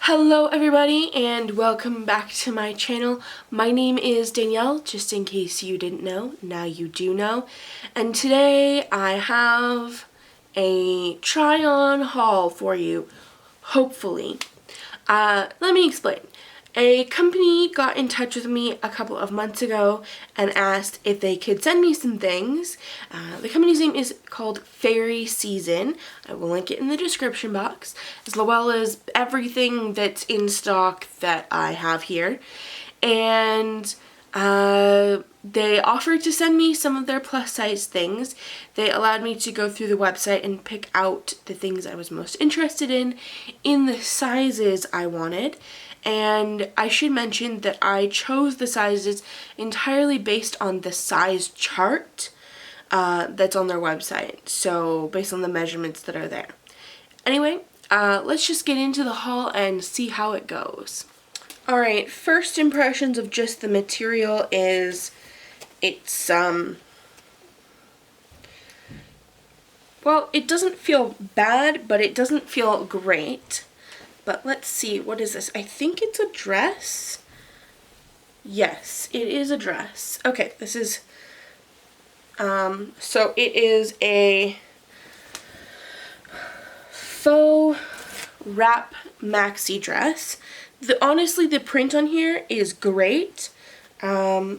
Hello everybody and welcome back to my channel. My name is Danielle, just in case you didn't know, now you do know. And today I have a try-on haul for you, hopefully. Let me explain. A company got in touch with me a couple of months ago and asked if they could send me some things. The company's name is called Fairy Season. I will link it in the description box, as well as everything that's in stock that I have here. And they offered to send me some of their plus size things. They allowed me to go through the website and pick out the things I was most interested in the sizes I wanted. And I should mention that I chose the sizes entirely based on the size chart that's on their website. So based on the measurements that are there. Anyway, let's just get into the haul and see how it goes. Alright, first impressions of just the material is it's, well, it doesn't feel bad, but it doesn't feel great. But let's see, what is this? I think it's a dress. Yes, it is a dress. Okay, this is, so it is a faux wrap maxi dress. Honestly, the print on here is great. I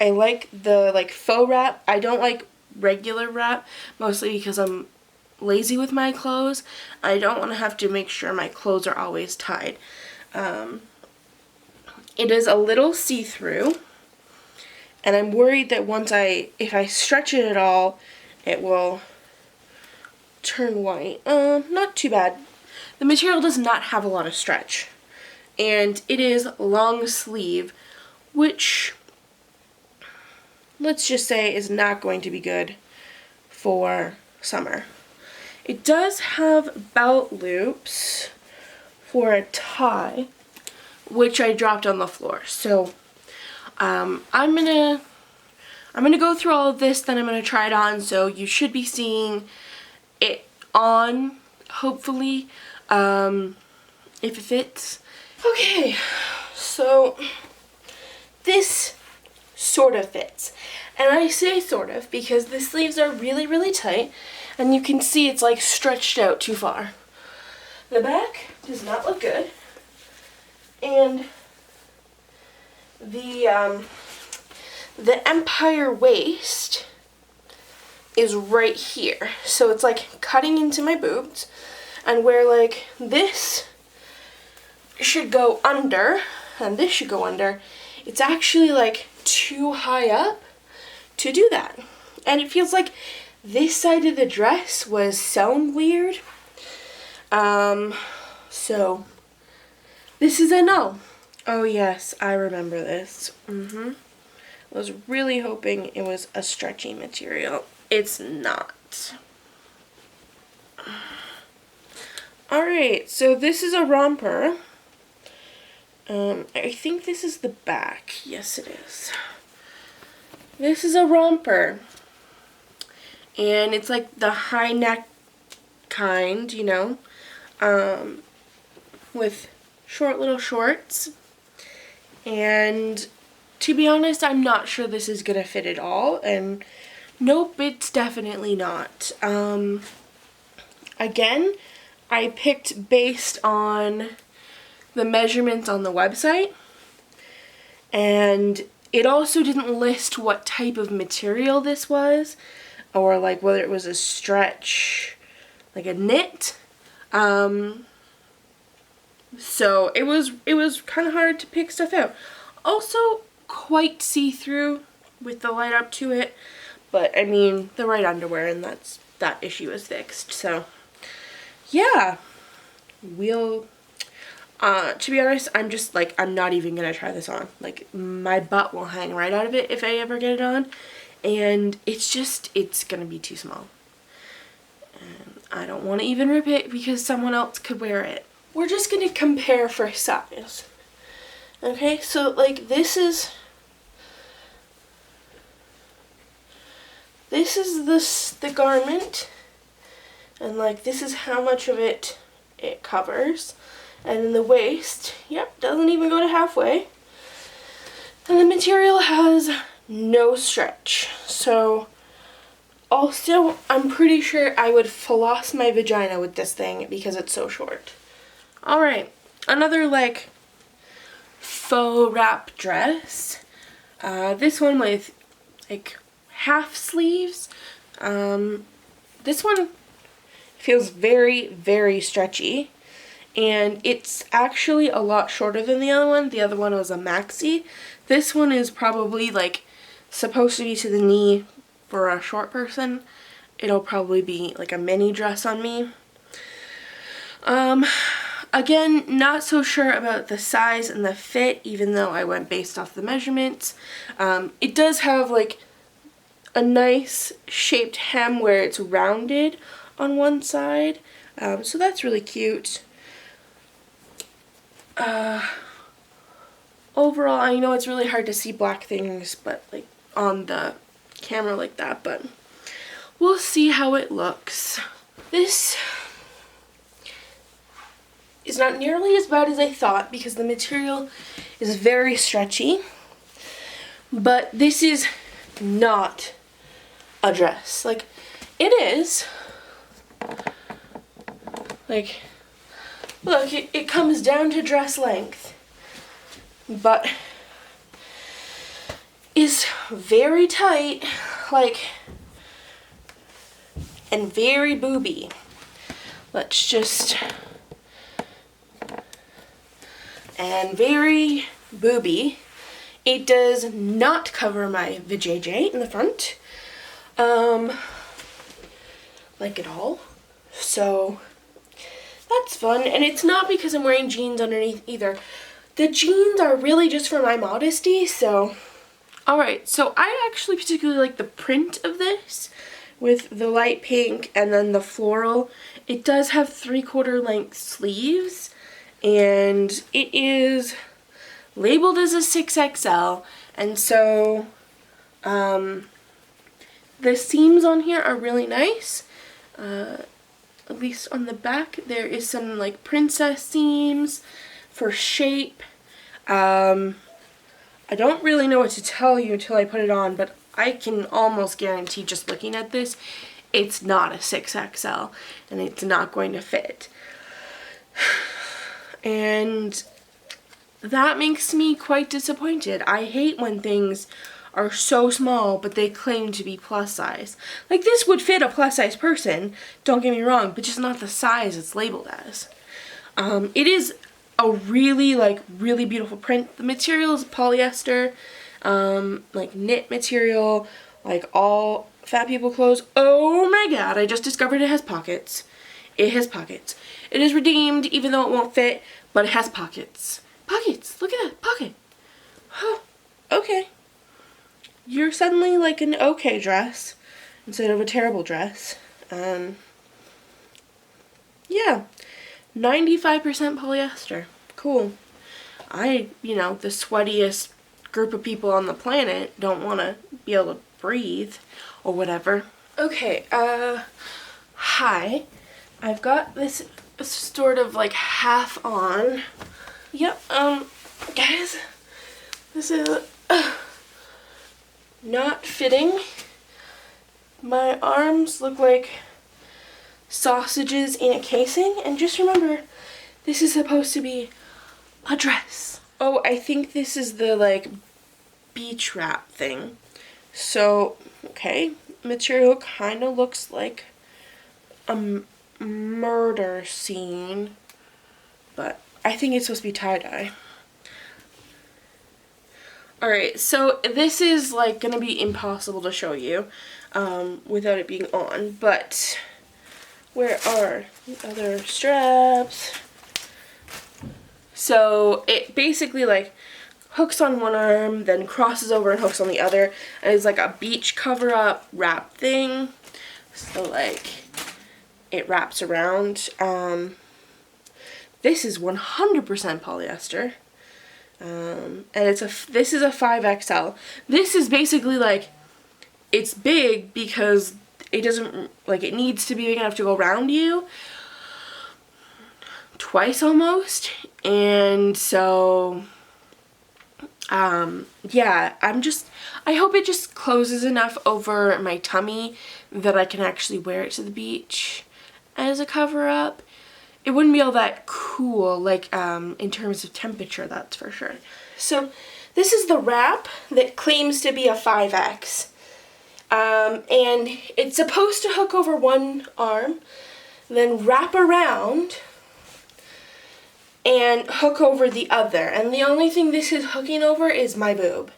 like the faux wrap. I don't like regular wrap, mostly because I'm lazy with my clothes. I don't want to have to make sure my clothes are always tied. It is a little see-through, and I'm worried that if I stretch it at all, it will turn white. Not too bad. The material does not have a lot of stretch, and it is long sleeve, which, let's just say, is not going to be good for summer. It does have belt loops for a tie, which I dropped on the floor. So I'm gonna go through all of this, then I'm gonna try it on. So you should be seeing it on, hopefully, if it fits. Okay, so this sort of fits. And I say sort of because the sleeves are really, really tight. And you can see it's like stretched out too far. The back does not look good. And the empire waist is right here. So it's like cutting into my boobs. And where like this should go under, and this should go under, it's actually like too high up to do that. And it feels like this side of the dress was sewn weird. So this is a no. Oh yes, I remember this. I was really hoping it was a stretchy material. It's not. Alright, so this is a romper. I think this is the back. Yes, it is. This is a romper. And it's like the high neck kind, you know, with short little shorts. And to be honest, I'm not sure this is going to fit at all. And nope, it's definitely not. Again, I picked based on the measurements on the website. And it also didn't list what type of material this was, or like whether it was a stretch, like a knit. So it was kind of hard to pick stuff out. Also quite see-through with the light up to it, but I mean the right underwear, and that issue is fixed. So yeah, to be honest, I'm not even gonna try this on. Like, my butt will hang right out of it if I ever get it on. And it's gonna be too small. And I don't want to even rip it because someone else could wear it. We're just gonna compare for size. Okay, so like this is the garment. And like this is how much of it covers. And then the waist, yep, doesn't even go to halfway. And the material has no stretch. So also, I'm pretty sure I would floss my vagina with this thing because it's so short. Alright, another like faux wrap dress. This one with like half sleeves. This one feels very, very stretchy. And it's actually a lot shorter than the other one. The other one was a maxi. This one is probably like supposed to be to the knee for a short person. It'll probably be like a mini dress on me. Again, not so sure about the size and the fit, even though I went based off the measurements. It does have like a nice shaped hem where it's rounded on one side. So that's really cute. Overall, I know it's really hard to see black things, but like on the camera like that, but we'll see how it looks. This is not nearly as bad as I thought because the material is very stretchy, but this is not a dress. Like, it is. Like, look, it comes down to dress length, but is very tight, like, and very booby. Let's just, and very booby. It does not cover my vajayjay in the front, like at all. So that's fun, and it's not because I'm wearing jeans underneath either. The jeans are really just for my modesty, so. Alright, so I actually particularly like the print of this with the light pink and then the floral. It does have 3/4 length sleeves, and it is labeled as a 6XL, and so the seams on here are really nice. At least on the back there is some like princess seams for shape. I don't really know what to tell you until I put it on, but I can almost guarantee just looking at this, it's not a 6XL and it's not going to fit. And that makes me quite disappointed. I hate when things are so small but they claim to be plus size. Like, this would fit a plus size person, don't get me wrong, but just not the size it's labeled as. It is a really beautiful print. The material is polyester, like knit material, like all fat people clothes. Oh my god, I just discovered it has pockets. It has pockets. It is redeemed even though it won't fit, but it has pockets. Pockets, look at that, pocket. Huh, okay. You're suddenly like an okay dress instead of a terrible dress. Yeah. 95% polyester. Cool. The sweatiest group of people on the planet don't want to be able to breathe or whatever. Okay, hi. I've got this sort of like half on. Yep, guys, this is not fitting. My arms look like sausages in a casing, and just remember, this is supposed to be a dress. Oh, I think this is the like beach wrap thing. So, okay, material kind of looks like a murder scene, but I think it's supposed to be tie-dye. Alright, so this is like gonna be impossible to show you without it being on, but where are the other straps? So it basically like hooks on one arm, then crosses over and hooks on the other, and it's like a beach cover-up wrap thing. So like it wraps around. This is 100% polyester. And this is a 5XL. This is basically like, it's big because it doesn't, like, it needs to be big enough to go around you, twice almost, and so yeah, I hope it just closes enough over my tummy that I can actually wear it to the beach as a cover up. It wouldn't be all that cool, like, in terms of temperature, that's for sure. So this is the wrap that claims to be a 5X. And it's supposed to hook over one arm, then wrap around and hook over the other. And the only thing this is hooking over is my boob.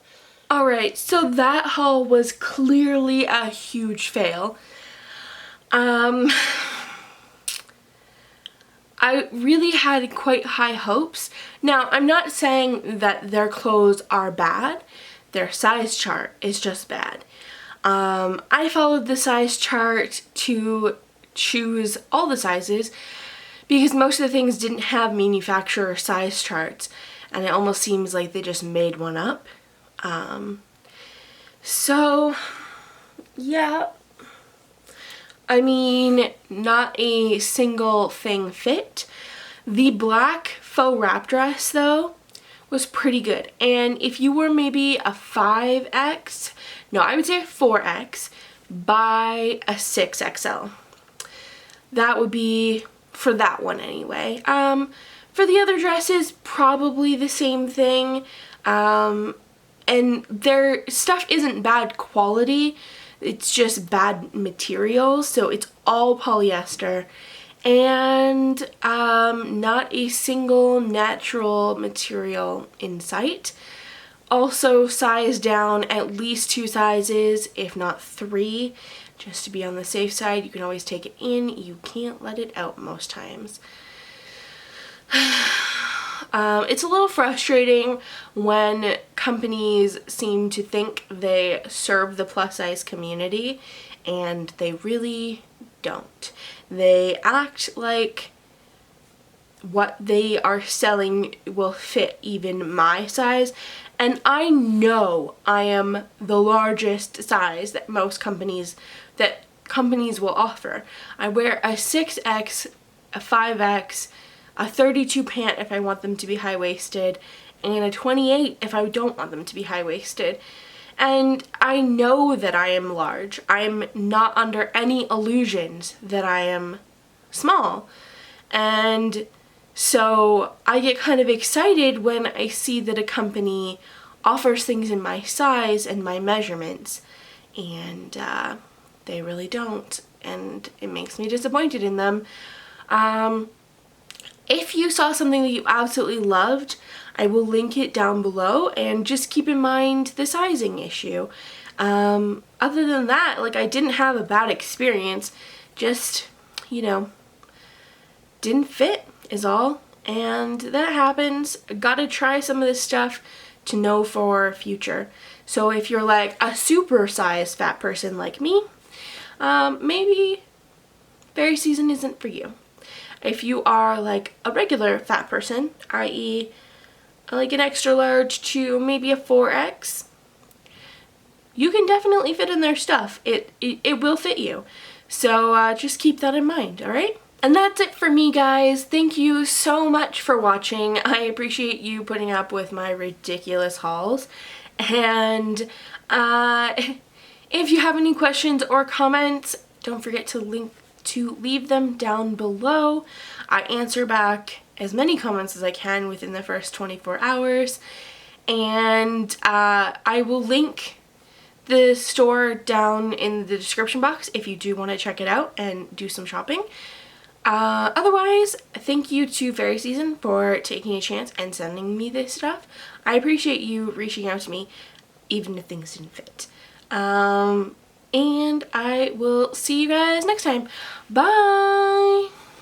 Alright, so that haul was clearly a huge fail. I really had quite high hopes. Now, I'm not saying that their clothes are bad. Their size chart is just bad. I followed the size chart to choose all the sizes because most of the things didn't have manufacturer size charts, and it almost seems like they just made one up. So, yeah. I mean, not a single thing fit. The black faux wrap dress, though, was pretty good. And if you were maybe a 5X, no, I would say a 4X, buy a 6XL. That would be for that one anyway. For the other dresses, probably the same thing. And their stuff isn't bad quality. It's just bad materials, so it's all polyester and not a single natural material in sight. Also size down at least 2 sizes, if not 3, just to be on the safe side. You can always take it in, you can't let it out most times. It's a little frustrating when companies seem to think they serve the plus size community and they really don't. They act like what they are selling will fit even my size, and I know I am the largest size that most companies will offer. I wear a 6X, a 5X, a 32 pant if I want them to be high-waisted, and a 28 if I don't want them to be high-waisted. And I know that I am large. I'm not under any illusions that I am small. And so I get kind of excited when I see that a company offers things in my size and my measurements, and they really don't, and it makes me disappointed in them. If you saw something that you absolutely loved, I will link it down below, and just keep in mind the sizing issue. Other than that, like, I didn't have a bad experience, just, you know, didn't fit is all, and that happens. Gotta try some of this stuff to know for future. So if you're like a super sized fat person like me, maybe fairy season isn't for you. If you are like a regular fat person, i.e. like an extra large to maybe a 4X, you can definitely fit in their stuff. It will fit you. So just keep that in mind, alright? And that's it for me, guys. Thank you so much for watching. I appreciate you putting up with my ridiculous hauls. And if you have any questions or comments, don't forget to leave them down below. I answer back as many comments as I can within the first 24 hours. And I will link the store down in the description box if you do want to check it out and do some shopping. Otherwise, thank you to Fairy Season for taking a chance and sending me this stuff. I appreciate you reaching out to me, even if things didn't fit. And I will see you guys next time. Bye!